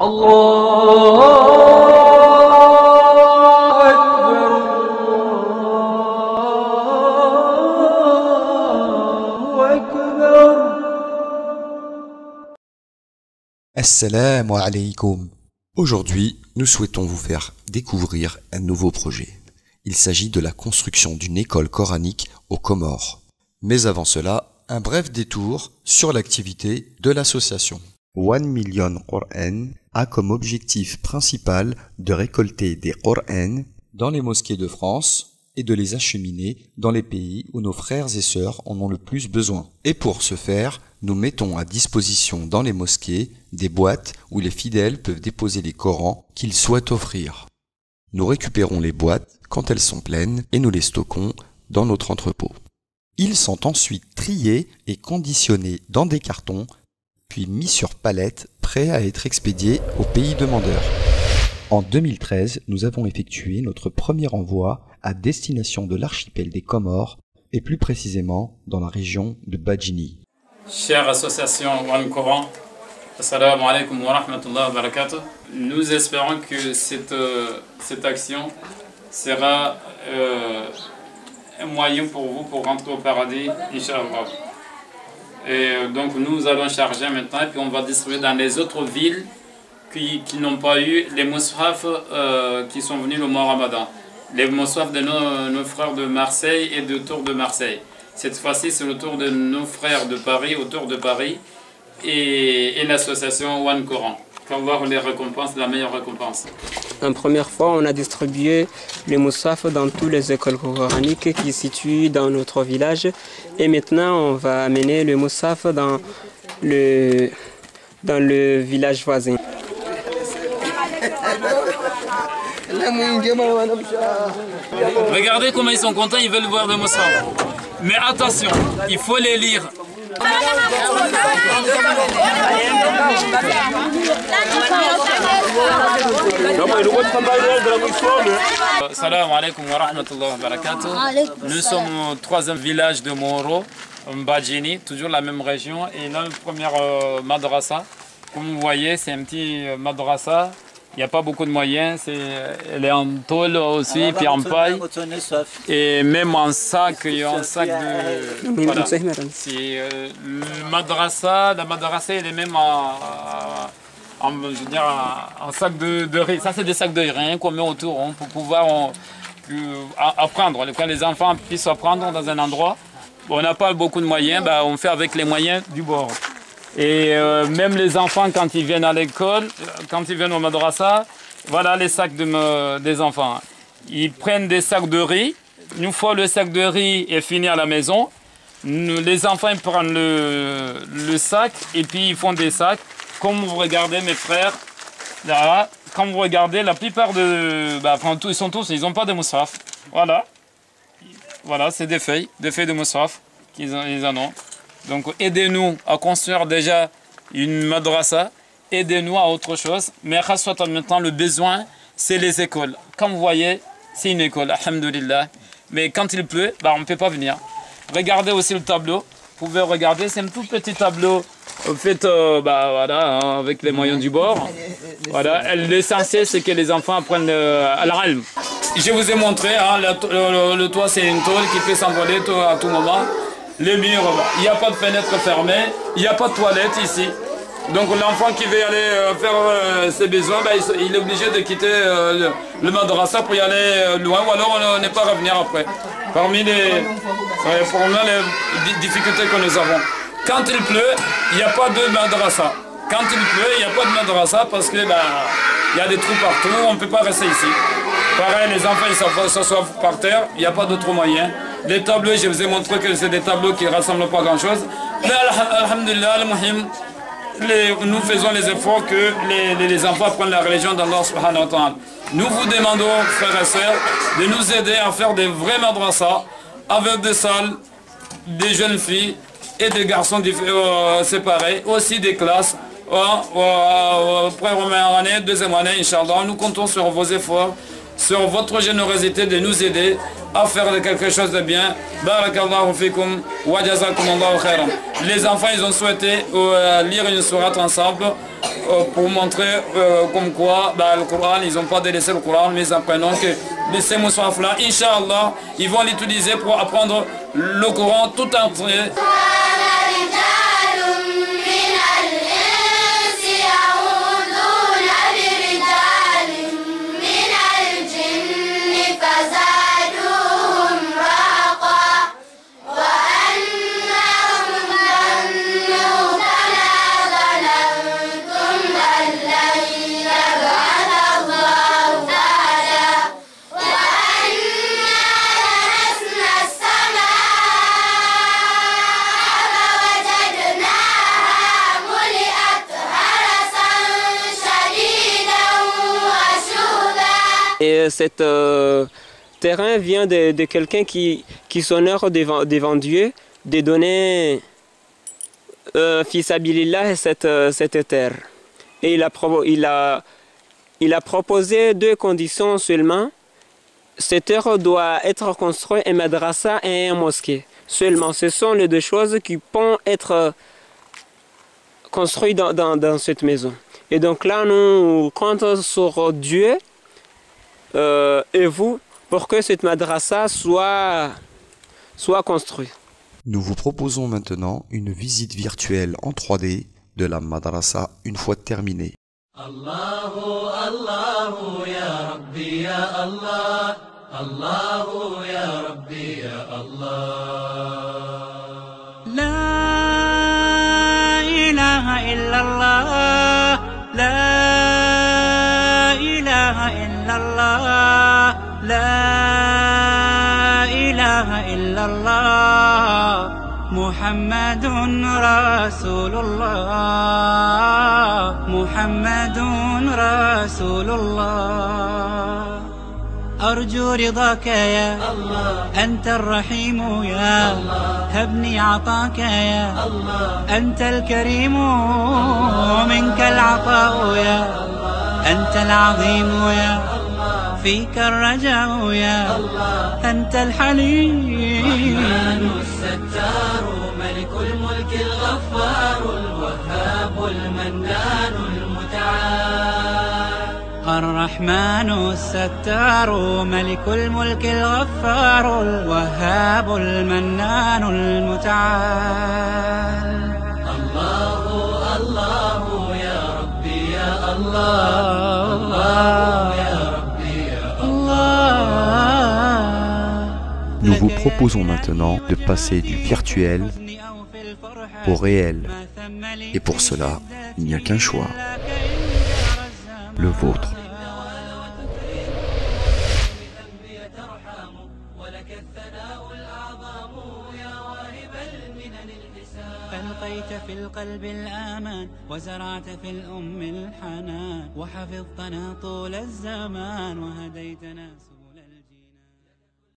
الله أكبر الله أكبر. Assalamu alaikum. Aujourd'hui, nous souhaitons vous faire découvrir un nouveau projet. Il s'agit de la construction d'une école coranique aux Comores. Mais avant cela, un bref détour sur l'activité de l'association. 1 Million Qur'an a comme objectif principal de récolter des Qur'ans dans les mosquées de France et de les acheminer dans les pays où nos frères et sœurs en ont le plus besoin. Et pour ce faire, nous mettons à disposition dans les mosquées des boîtes où les fidèles peuvent déposer les Corans qu'ils souhaitent offrir. Nous récupérons les boîtes quand elles sont pleines et nous les stockons dans notre entrepôt. Ils sont ensuite triés et conditionnés dans des cartons, puis mis sur palette, prêts à être expédiés aux pays demandeurs. En 2013, nous avons effectué notre premier envoi à destination de l'archipel des Comores, et plus précisément dans la région de Badjini. Chère association One Coran, assalamu alaikum wa rahmatullahi wa barakatuh. Nous espérons que cette action sera un moyen pour vous pour rentrer au paradis, Inch'Allah. Et donc nous allons charger maintenant et puis on va distribuer dans les autres villes qui n'ont pas eu les mushaf qui sont venus le mois Ramadan. Les mushaf de nos frères de Marseille et de Tours de Marseille. Cette fois-ci c'est le tour de nos frères de Paris, autour de Paris et l'association One Coran. Qu'Allah les récompense, la meilleure récompense. En première fois, on a distribué les moussaf dans toutes les écoles coraniques qui se situent dans notre village. Et maintenant, on va amener le moussaf dans le village voisin. Regardez comment ils sont contents, ils veulent voir le moussaf. Mais attention, il faut les lire. Salam alaikum wa rahmatullahi wa barakatuh. Nous sommes au 3e village de Moro, Mbadjini, toujours la même région. Et là, le premier madrasa, comme vous voyez, c'est un petit madrasa. Il n'y a pas beaucoup de moyens, elle est en tôle aussi, puis en paille. Et même en sac, il y a un sac de... Voilà. La madrasa, elle est même en sac de riz. Ça, c'est des sacs de riz qu'on met autour pour pouvoir apprendre. Quand les enfants puissent apprendre dans un endroit, on n'a pas beaucoup de moyens, on fait avec les moyens du bord. Et même les enfants, quand ils viennent à l'école, quand ils viennent au madrasa, voilà les sacs des enfants. Ils prennent des sacs de riz. Une fois le sac de riz est fini à la maison, les enfants ils prennent le sac et puis ils font des sacs. Comme vous regardez mes frères, là, comme vous regardez, la plupart ils sont tous, ils n'ont pas de moussaf. Voilà, voilà, c'est des feuilles de moussaf qu'ils en ont. Donc aidez-nous à construire déjà une madrasa, aidez-nous à autre chose. Mais maintenant le besoin, c'est les écoles. Comme vous voyez, c'est une école, alhamdoulilah. Mais quand il pleut, on ne peut pas venir. Regardez aussi le tableau. Vous pouvez regarder, c'est un tout petit tableau fait avec les moyens du bord. Voilà. L'essentiel, c'est que les enfants apprennent à l'ilm. Je vous ai montré, le toit, c'est une tôle qui peut s'envoler à tout moment. Les murs, il n'y a pas de fenêtre fermée, il n'y a pas de toilette ici. Donc l'enfant qui veut aller faire ses besoins, il est obligé de quitter le madrasa pour y aller loin, ou alors on n'est pas revenir après. Parmi les difficultés que nous avons. Quand il pleut, il n'y a pas de madrasa. Quand il pleut, il n'y a pas de madrasa parce que il y a des trous partout, on ne peut pas rester ici. Pareil, les enfants ils s'assoient par terre, il n'y a pas d'autre moyen. Les tableaux, je vous ai montré que c'est des tableaux qui ne rassemblent pas grand-chose. Mais alhamdulillah, nous faisons les efforts que les enfants apprennent la religion d'Allah subhanahu wa ta'ala. Nous vous demandons, frères et sœurs, de nous aider à faire des vrais madrasas avec des salles, des jeunes filles et des garçons séparés, aussi des classes. Première année, deuxième année, Inch'Allah, nous comptons sur vos efforts, sur votre générosité de nous aider à faire quelque chose de bien. Barakallahu fikum wa jazakumullahu khairan. Les enfants, ils ont souhaité lire une sourate ensemble. pour montrer comme quoi le Coran, ils n'ont pas délaissé le Coran, mais apprenons que ces Moussaf là, Inch'Allah, ils vont l'utiliser pour apprendre le Coran tout entier. Et cet terrain vient de quelqu'un qui s'honore devant Dieu de donner fils Abilillah cette terre. Et il a proposé 2 conditions seulement. Cette terre doit être construite un madrasa et un mosquée. Seulement, ce sont les 2 choses qui peuvent être construites dans cette maison. Et donc là, nous comptons sur Dieu et vous pour que cette madrasa soit construite. Nous vous proposons maintenant une visite virtuelle en 3D de la madrasa une fois terminée. Allahu Allahu ya Rabbi ya Allah, Allahu ya Rabbi ya Allah. La ilaha illallah, la ilaha illallah, la ilaha illallah. محمد رسول الله، محمد رسول الله. أرجو رضاك يا الله، أنت الرحيم يا الله، هبني عطاك يا الله، أنت الكريم منك العطاء يا الله، أنت العظيم يا الله، فيك الرجاء يا الله، أنت الحليم الستار، ملك الملك الغفار، الوهاب المنان المتعال. الرحمن الستار، ملك الملك الغفار، الوهاب المنان المتعال. الله الله يا ربي يا الله، الله يا ربي يا الله. Nous vous proposons maintenant de passer du virtuel au réel. Et pour cela, il n'y a qu'un choix, le vôtre. ألقيت في القلب الآمان، وزرعت في الأم الحنان، وحفظتنا طول الزمان، وهديتنا